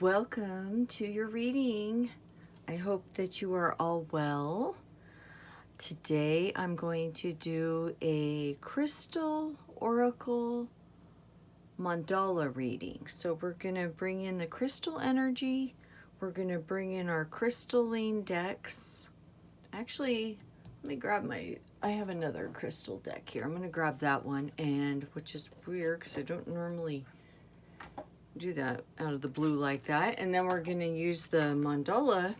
Welcome to your reading. I hope that you are all well. Today I'm going to do a crystal oracle mandala reading. So we're going to bring in the crystal energy. We're going to bring in our crystalline decks. Actually, let me grab I have another crystal deck here. I'm going to grab that one, and which is weird because I don't normally do that out of the blue like that. And then we're going to use the mandala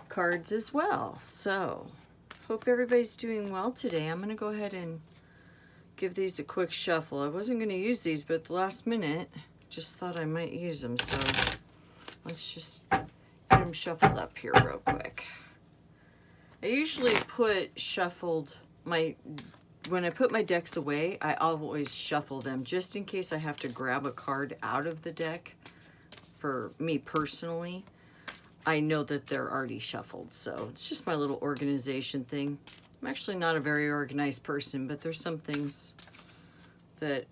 cards as well. So hope everybody's doing well today. I'm going to go ahead and give these a quick shuffle. I wasn't going to use these, but at the last minute just thought I might use them, so let's just get them shuffled up here real quick. I usually put when I put my decks away, I always shuffle them just in case I have to grab a card out of the deck. For me personally, I know that they're already shuffled, so it's just my little organization thing. I'm actually not a very organized person, but there's some things that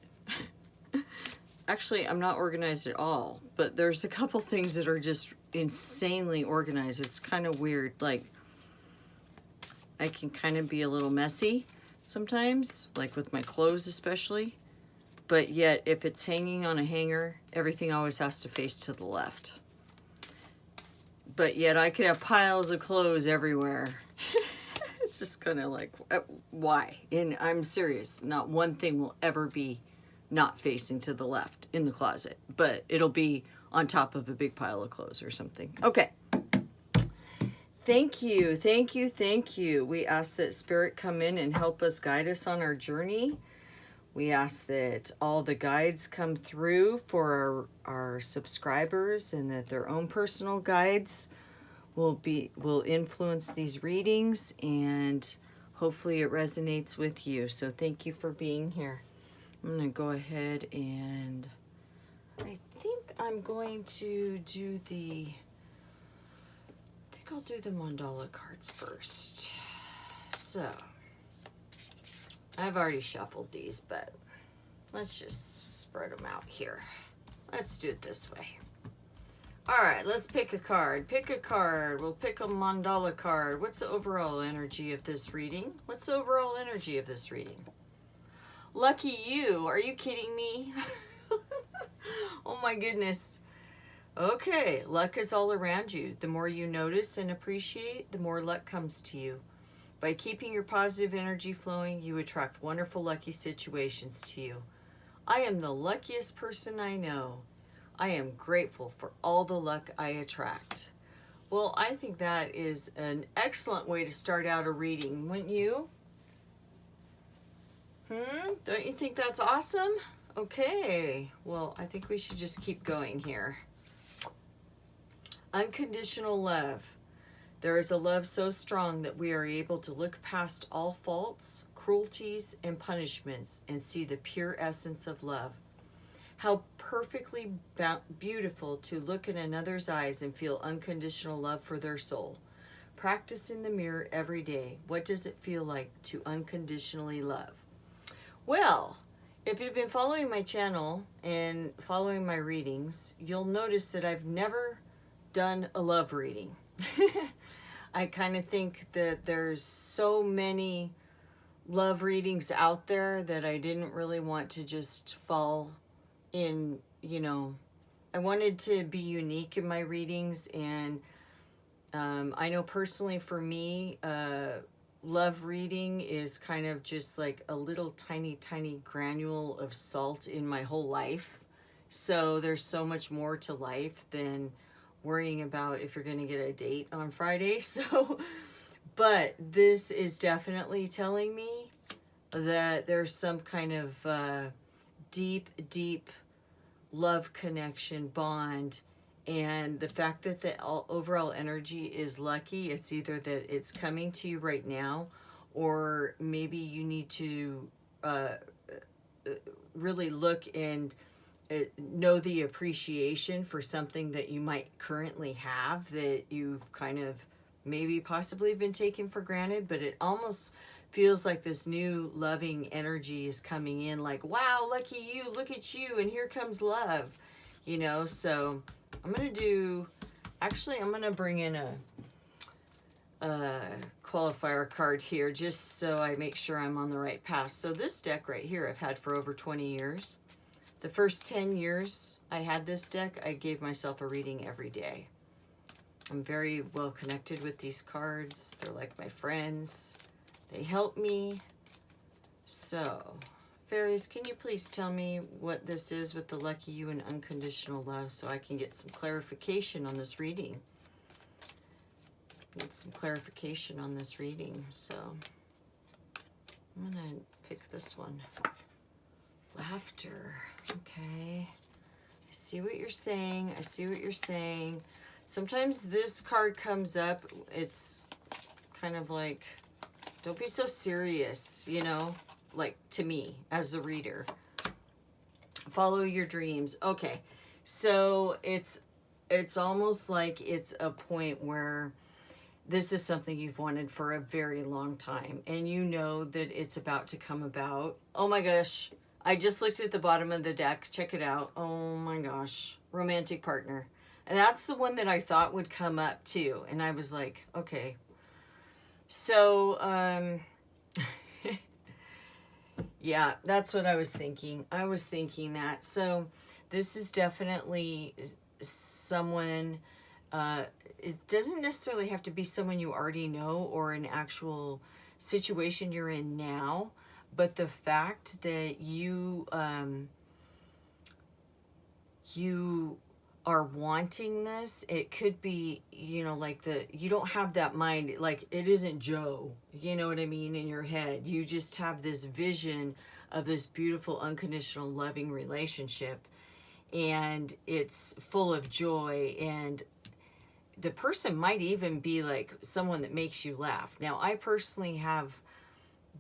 actually I'm not organized at all, but there's a couple things that are just insanely organized. It's kind of weird. Like, I can kind of be a little messy sometimes, like with my clothes especially, but yet if it's hanging on a hanger, everything always has to face to the left. But yet I could have piles of clothes everywhere. It's just kind of like, why? And I'm serious, not one thing will ever be not facing to the left in the closet, but it'll be on top of a big pile of clothes or something. Okay. Thank you, thank you, thank you. We ask that Spirit come in and help us guide us on our journey. We ask that all the guides come through for our subscribers, and that their own personal guides will influence these readings, and hopefully it resonates with you. So thank you for being here. I'm going to go ahead and I think I'm going to do I'll do the mandala cards first. So, I've already shuffled these, but let's just spread them out here. Let's do it this way. All right, let's pick a card. Pick a card. We'll pick a mandala card. What's the overall energy of this reading? What's the overall energy of this reading? Lucky you. Are you kidding me? Oh my goodness. Okay, luck is all around you. The more you notice and appreciate, the more luck comes to you. By keeping your positive energy flowing, you attract wonderful, lucky situations to you. I am the luckiest person I know. I am grateful for all the luck I attract. Well, I think that is an excellent way to start out a reading, wouldn't you? Don't you think that's awesome? Okay, well, I think we should just keep going here. Unconditional love. There is a love so strong that we are able to look past all faults, cruelties, and punishments and see the pure essence of love. How perfectly beautiful to look in another's eyes and feel unconditional love for their soul. Practice in the mirror every day. What does it feel like to unconditionally love? Well, if you've been following my channel and following my readings, you'll notice that I've never done a love reading. I kind of think that there's so many love readings out there that I didn't really want to just fall in, I wanted to be unique in my readings. And I know personally for me, love reading is kind of just like a little tiny granule of salt in my whole life. So there's so much more to life than worrying about if you're going to get a date on Friday. So, but this is definitely telling me that there's some kind of deep love connection, bond. And the fact that the overall energy is lucky, it's either that it's coming to you right now, or maybe you need to really look and know the appreciation for something that you might currently have that you've kind of maybe possibly been taken for granted, but it almost feels like this new loving energy is coming in, like, wow, lucky you, look at you, and here comes love, so I'm going to do, actually, I'm going to bring in a qualifier card here just so I make sure I'm on the right path. So this deck right here I've had for over 20 years. The first 10 years I had this deck, I gave myself a reading every day. I'm very well connected with these cards. They're like my friends. They help me. So, fairies, can you please tell me what this is with the Lucky You and Unconditional Love so I can get some clarification on this reading? Need some clarification on this reading, so I'm gonna pick this one. Laughter. Okay. I see what you're saying. I see what you're saying. Sometimes this card comes up, it's kind of like, don't be so serious, you know, like to me as a reader. Follow your dreams. Okay. So it's almost like it's a point where this is something you've wanted for a very long time, and you know that it's about to come about. Oh my gosh. I just looked at the bottom of the deck. Check it out. Oh my gosh. Romantic partner. And that's the one that I thought would come up too. And I was like, okay. So, yeah, that's what I was thinking. I was thinking that. So this is definitely someone, it doesn't necessarily have to be someone you already know or an actual situation you're in now, but the fact that you are wanting this, it could be, you know, like you don't have that mind, like it isn't Joe, you know what I mean, in your head. You just have this vision of this beautiful, unconditional, loving relationship, and it's full of joy, and the person might even be like someone that makes you laugh. Now, I personally have,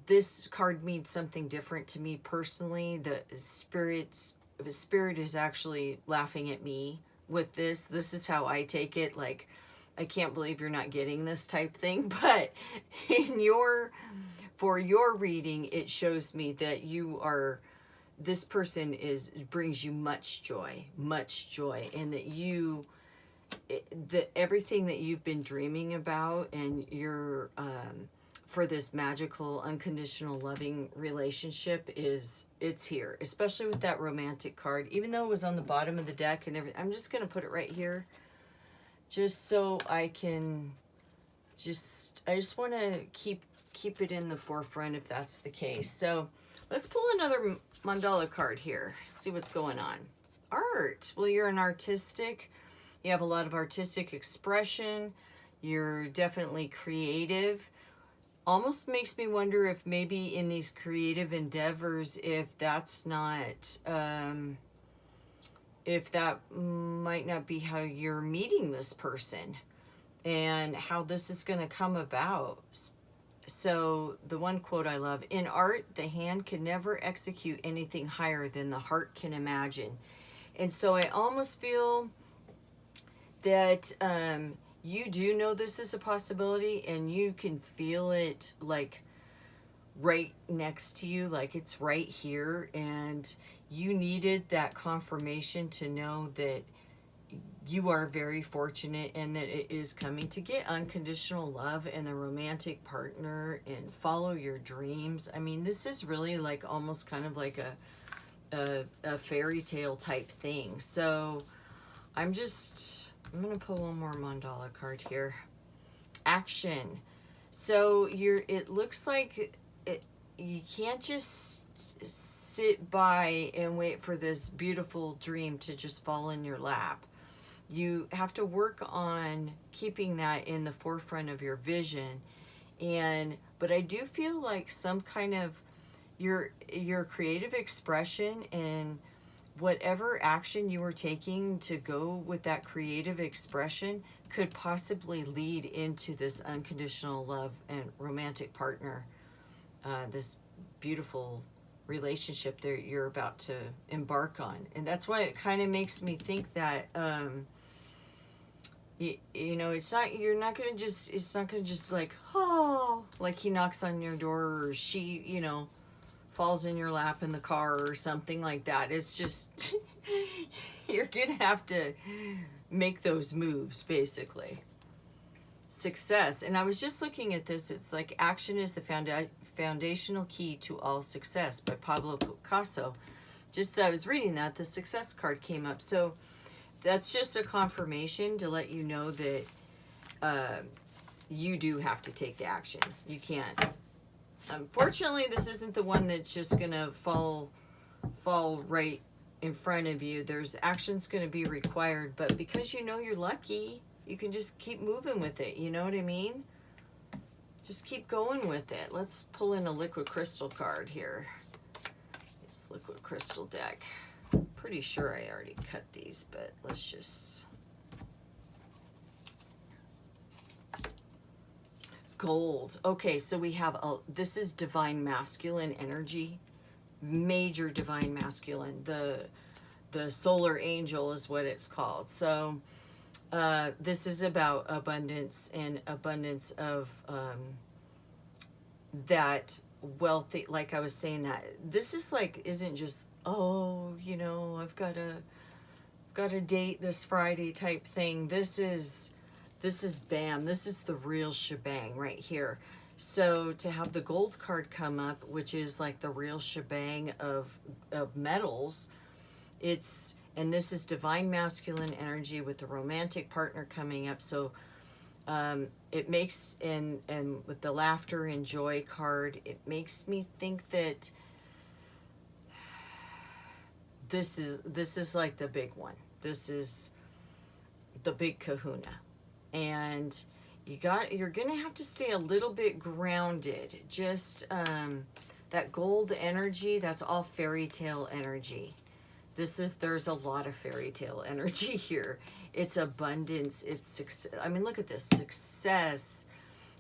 this card means something different to me personally. The spirit is actually laughing at me with this. This is how I take it. Like, I can't believe you're not getting this type thing. But for your reading, it shows me that this person brings you much joy, and that everything that you've been dreaming about, and you're for this magical, unconditional, loving relationship, it's here, especially with that romantic card. Even though it was on the bottom of the deck and everything, I'm just going to put it right here just so I can I just want to keep it in the forefront if that's the case. So let's pull another mandala card here, see what's going on. Art. Well, you're you have a lot of artistic expression. You're definitely creative. Almost makes me wonder if maybe in these creative endeavors, if that's not, if that might not be how you're meeting this person and how this is going to come about. So the one quote I love, in art, the hand can never execute anything higher than the heart can imagine. And so I almost feel that you do know this is a possibility, and you can feel it like right next to you, like it's right here, and you needed that confirmation to know that you are very fortunate and that it is coming to get unconditional love and the romantic partner and follow your dreams. I mean, this is really like almost kind of like a fairy tale type thing. So I'm going to pull one more mandala card here. Action. So it looks like you can't just sit by and wait for this beautiful dream to just fall in your lap. You have to work on keeping that in the forefront of your vision. But I do feel like some kind of your creative expression and whatever action you were taking to go with that creative expression could possibly lead into this unconditional love and romantic partner, this beautiful relationship that you're about to embark on. And that's why it kind of makes me think that you know, it's not going to just like, oh, like he knocks on your door or she, you know, falls in your lap in the car or something like that. It's just you're gonna have to make those moves, basically. Success. And I was just looking at this. It's like action is the foundational key to all success by Pablo Picasso. Just as I was reading that, the success card came up. So that's just a confirmation to let you know that you do have to take the action. You can't. Unfortunately, this isn't the one that's just going to fall right in front of you. There's actions going to be required, but because you know you're lucky, you can just keep moving with it. You know what I mean? Just keep going with it. Let's pull in a liquid crystal card here. This liquid crystal deck. Pretty sure I already cut these, but let's just... Gold. Okay, so we have this is divine masculine energy, major divine masculine. The solar angel is what it's called. So this is about abundance and abundance of that wealthy. Like I was saying, that this is like isn't just, oh, you know, I've got a date this Friday type thing. This is bam, this is the real shebang right here. So to have the gold card come up, which is like the real shebang of metals, and this is divine masculine energy with the romantic partner coming up. So it makes, and with the laughter and joy card, it makes me think that this is like the big one. This is the big kahuna. And you're gonna have to stay a little bit grounded. Just that gold energy, that's all fairy tale energy. There's a lot of fairy tale energy here. It's abundance, it's success. I mean, look at this, success.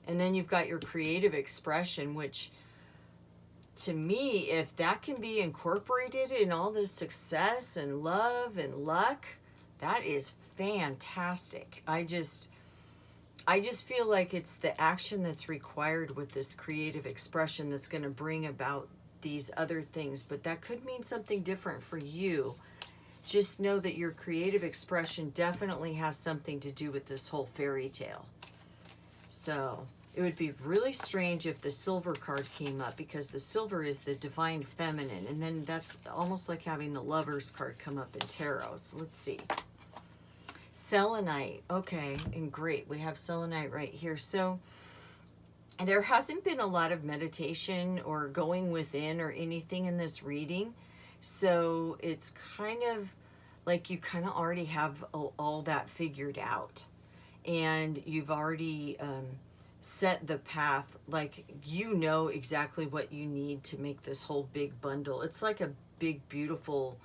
And then you've got your creative expression, which to me, if that can be incorporated in all this success and love and luck, that is fantastic. I just feel like it's the action that's required with this creative expression that's going to bring about these other things, but that could mean something different for you. Just know that your creative expression definitely has something to do with this whole fairy tale. So it would be really strange if the silver card came up, because the silver is the divine feminine, and then that's almost like having the Lovers card come up in tarot. So let's see. Selenite. Okay, and great. We have selenite right here. So there hasn't been a lot of meditation or going within or anything in this reading. So it's kind of like you kind of already have all that figured out. And you've already set the path. Like, you know exactly what you need to make this whole big bundle. It's like a big, beautiful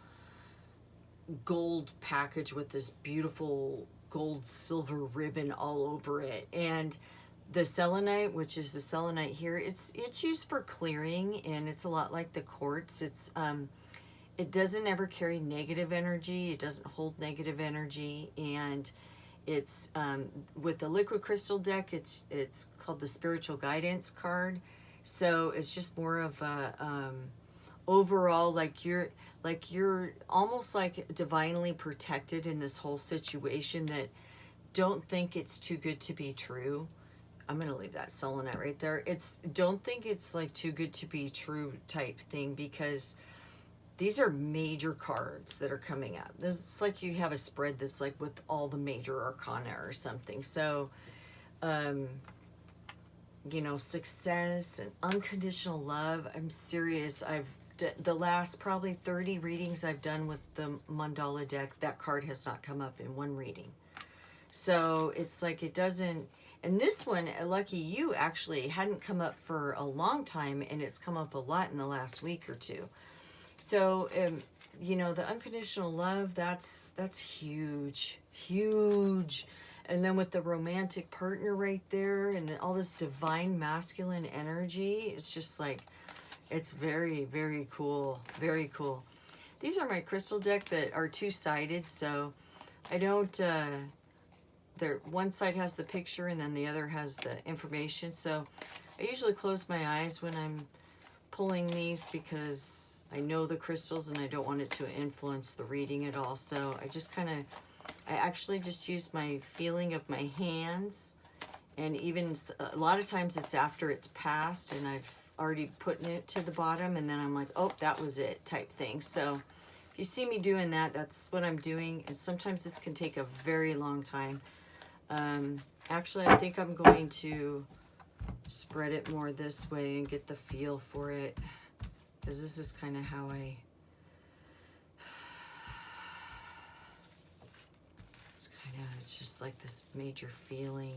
gold package with this beautiful gold silver ribbon all over it. And the selenite, which is the selenite here, it's used for clearing, and it's a lot like the quartz. It's it doesn't ever carry negative energy. It doesn't hold negative energy. And it's with the liquid crystal deck, it's called the spiritual guidance card. So it's just more of a overall, like you're almost like divinely protected in this whole situation. That don't think it's too good to be true. I'm gonna leave that selenite right there. Don't think it's like too good to be true type thing, because these are major cards that are coming up. It's like you have a spread that's like with all the major arcana or something. So you know, success and unconditional love. I'm serious. The last probably 30 readings I've done with the Mandala deck, that card has not come up in one reading. So it's like it doesn't, and this one, lucky you, actually hadn't come up for a long time, and it's come up a lot in the last week or two. So, you know, the unconditional love, that's huge, huge. And then with the romantic partner right there, and then all this divine masculine energy, it's just like, it's very, very cool. Very cool. These are my crystal deck that are two-sided, so I don't, one side has the picture and then the other has the information. So I usually close my eyes when I'm pulling these, because I know the crystals and I don't want it to influence the reading at all. So I just kind of I actually just use my feeling of my hands, and even a lot of times it's after it's passed and I've already put it to the bottom, and then I'm like, oh, that was it type thing. So if you see me doing that, that's what I'm doing. And sometimes this can take a very long time. Actually, I think I'm going to spread it more this way and get the feel for it, because this is kind of how it's kind of just like this major feeling.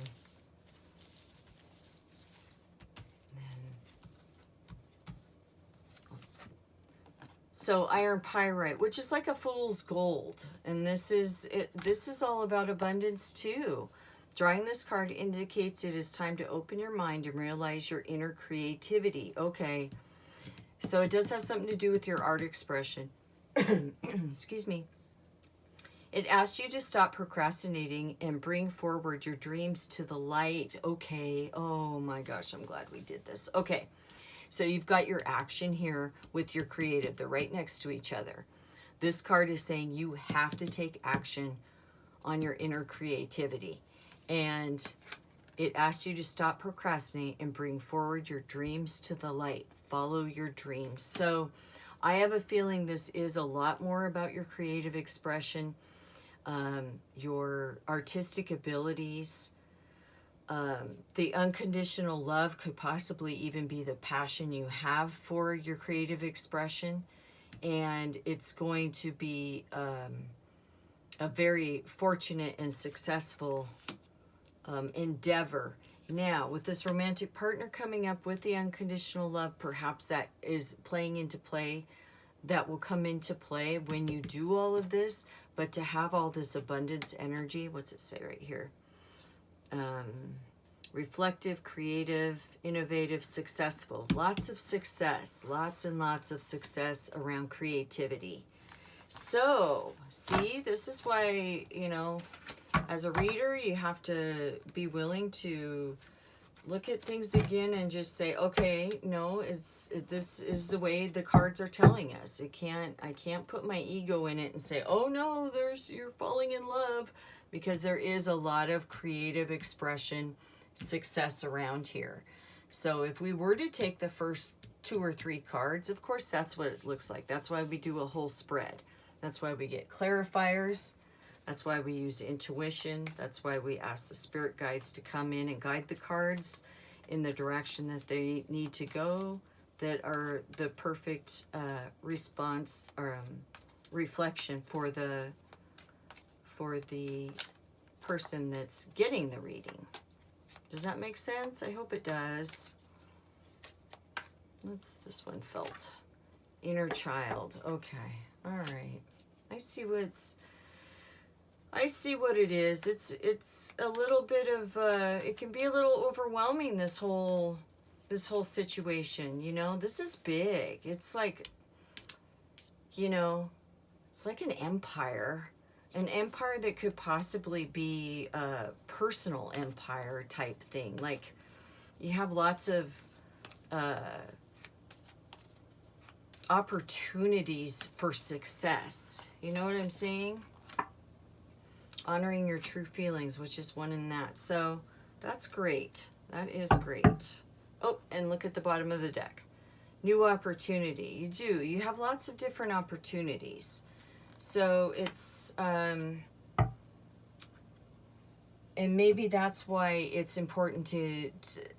So iron pyrite, which is like a fool's gold, and this is it. This is all about abundance too. Drawing this card indicates it is time to open your mind and realize your inner creativity. Okay, so it does have something to do with your art expression. Excuse me. It asks you to stop procrastinating and bring forward your dreams to the light. Okay. Oh my gosh, I'm glad we did this. Okay. So you've got your action here with your creative. They're right next to each other. This card is saying you have to take action on your inner creativity. And it asks you to stop procrastinating and bring forward your dreams to the light. Follow your dreams. So I have a feeling this is a lot more about your creative expression, your artistic abilities. The unconditional love could possibly even be the passion you have for your creative expression. And it's going to be a very fortunate and successful endeavor. Now, with this romantic partner coming up with the unconditional love, perhaps that is playing into play. That will come into play when you do all of this. But to have all this abundance energy, what's it say right here? Reflective, creative, innovative, successful. Lots of success, lots and lots of success around creativity. So, see, this is why, you know, as a reader, you have to be willing to look at things again and just say, okay, no, this is the way the cards are telling us. I can't put my ego in it and say, oh no, you're falling in love, because there is a lot of creative expression success around here. So if we were to take the first 2 or 3 cards, of course that's what it looks like. That's why we do a whole spread. That's why we get clarifiers. That's why we use intuition. That's why we ask the spirit guides to come in and guide the cards in the direction that they need to go, that are the perfect response or reflection for the person that's getting the reading. Does that make sense? I hope it does. This one felt. Inner child. Okay. All right. I see what it is. It's a little bit of it can be a little overwhelming, this whole situation, you know. This is big. It's like, you know, it's like an empire. An empire that could possibly be a personal empire type thing. Like, you have lots of opportunities for success. You know what I'm saying? Honoring your true feelings, which is one in that. So that's great. That is great. Oh, and look at the bottom of the deck. New opportunity. You do. You have lots of different opportunities. So it's, and maybe that's why it's important to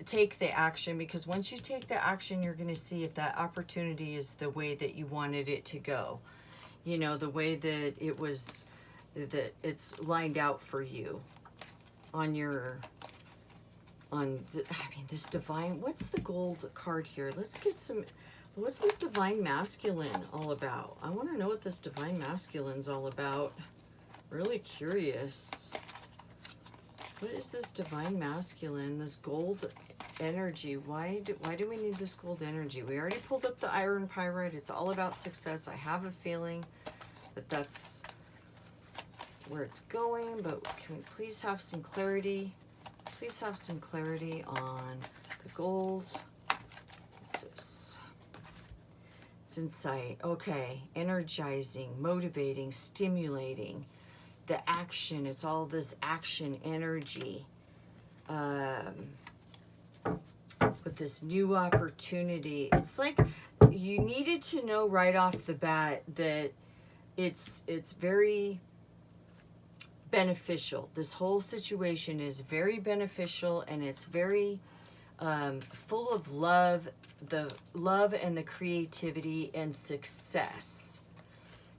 take the action, because once you take the action, you're going to see if that opportunity is the way that you wanted it to go. You know, the way that it's lined out for you this divine, what's the gold card here? Let's get some. What's this divine masculine all about? I want to know what this divine masculine's all about. Really curious. What is this divine masculine, this gold energy? Why do we need this gold energy? We already pulled up the iron pyrite. It's all about success. I have a feeling that that's where it's going, but can we please have some clarity? Please have some clarity on the gold. What's this? It's insight. Okay. Energizing, motivating, stimulating. the action. It's all this action energy. With this new opportunity, it's like you needed to know right off the bat that it's very beneficial. This whole situation is very beneficial, and it's very full of love, the love and the creativity and success.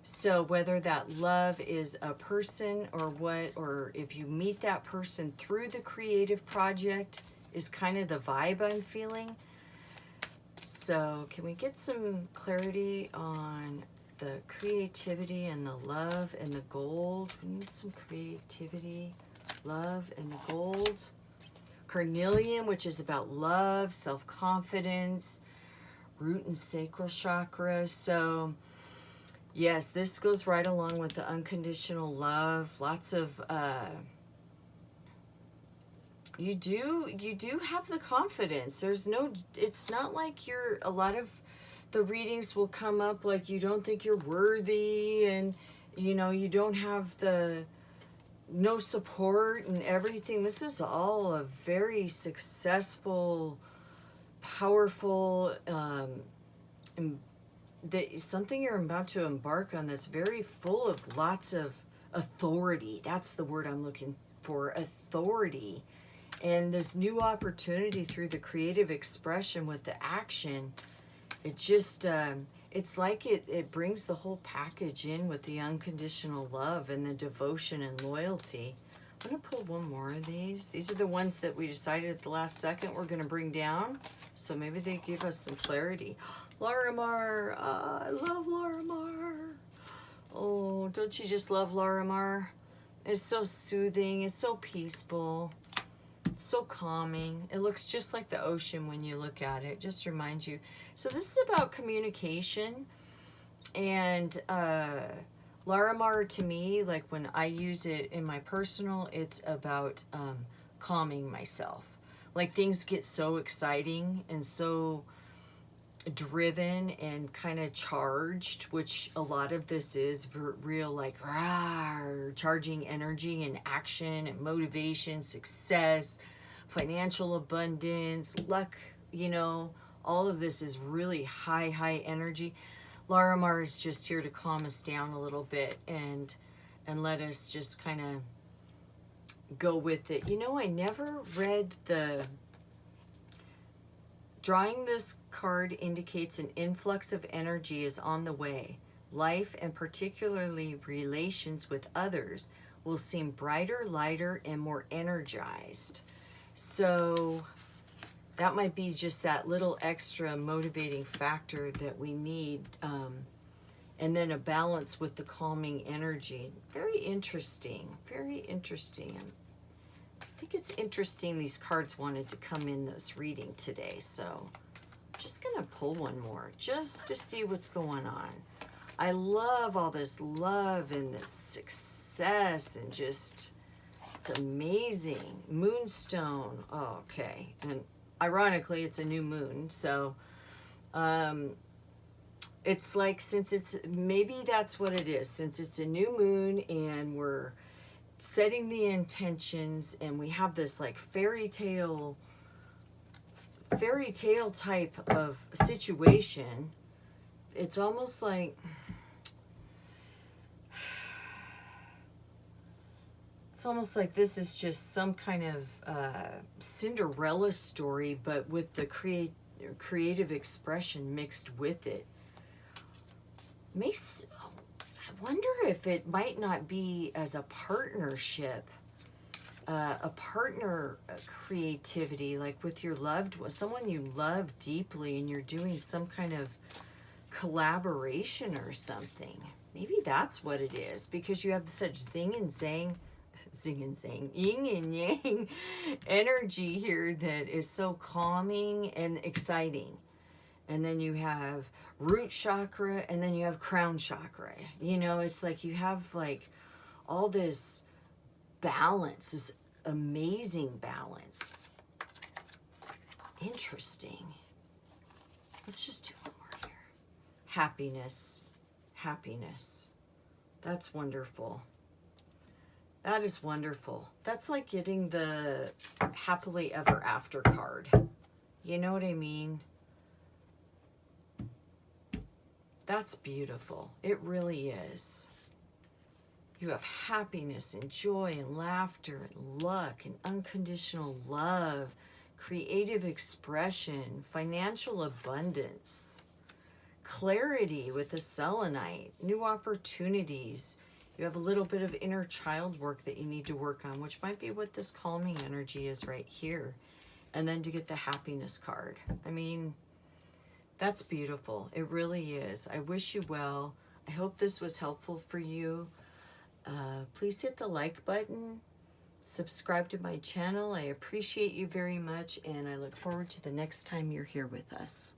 So whether that love is a person or what, or if you meet that person through the creative project, is kind of the vibe I'm feeling. So can we get some clarity on the creativity and the love and the gold? We need some creativity, love, and the gold. Carnelian, which is about love, self-confidence, root and sacral chakra. So yes, this goes right along with the unconditional love. Lots of you do have the confidence. There's no, it's not like you're, a lot of the readings will come up like you don't think you're worthy, and you know, you don't have the no support and everything. This is all a very successful, powerful, that something you're about to embark on that's very full of lots of authority. That's the word I'm looking for, authority. And this new opportunity through the creative expression with the action, it just, it's like it brings the whole package in with the unconditional love and the devotion and loyalty. I'm going to pull one more of these. These are the ones that we decided at the last second we're going to bring down. So maybe they give us some clarity. Larimar, I love Larimar. Oh, don't you just love Larimar? It's so soothing. It's so peaceful. So calming. It looks just like the ocean when you look at it. Just reminds you. So this is about communication, and Larimar, to me, like when I use it in my personal, it's about calming myself. Like things get so exciting and so driven and kind of charged, which a lot of this is real, like charging energy and action and motivation, success, financial abundance, luck, you know, all of this is really high energy. Larimar is just here to calm us down a little bit and let us just kind of go with it. You know, I never read the drawing. This card indicates an influx of energy is on the way. Life, and particularly relations with others, will seem brighter, lighter, and more energized. So that might be just that little extra motivating factor that we need. And then a balance with the calming energy. Very interesting. Very interesting. I think it's interesting these cards wanted to come in this reading today. So I'm just going to pull one more just to see what's going on. I love all this love and this success and just, it's amazing. Moonstone. Oh, okay. And ironically, it's a new moon. So it's like, since it's, maybe that's what it is. Since it's a new moon and we're setting the intentions and we have this like fairy tale type of situation, it's almost like, it's almost like this is just some kind of Cinderella story, but with the creative expression mixed with it. I wonder if it might not be as a partnership, a partner creativity, like with your loved one, someone you love deeply, and you're doing some kind of collaboration or something. Maybe that's what it is, because you have such zing and zang, yin and yang energy here that is so calming and exciting. And then you have root chakra, and then you have crown chakra. You know, it's like you have like all this balance, this amazing balance. Interesting. Let's just do one more here. Happiness. Happiness. That's wonderful. That is wonderful. That's like getting the happily ever after card. You know what I mean? That's beautiful. It really is. You have happiness and joy and laughter and luck and unconditional love, creative expression, financial abundance, clarity with the selenite, new opportunities. You have a little bit of inner child work that you need to work on, which might be what this calming energy is right here. And then to get the happiness card. I mean, that's beautiful. It really is. I wish you well. I hope this was helpful for you. Please hit the like button. Subscribe to my channel. I appreciate you very much, and I look forward to the next time you're here with us.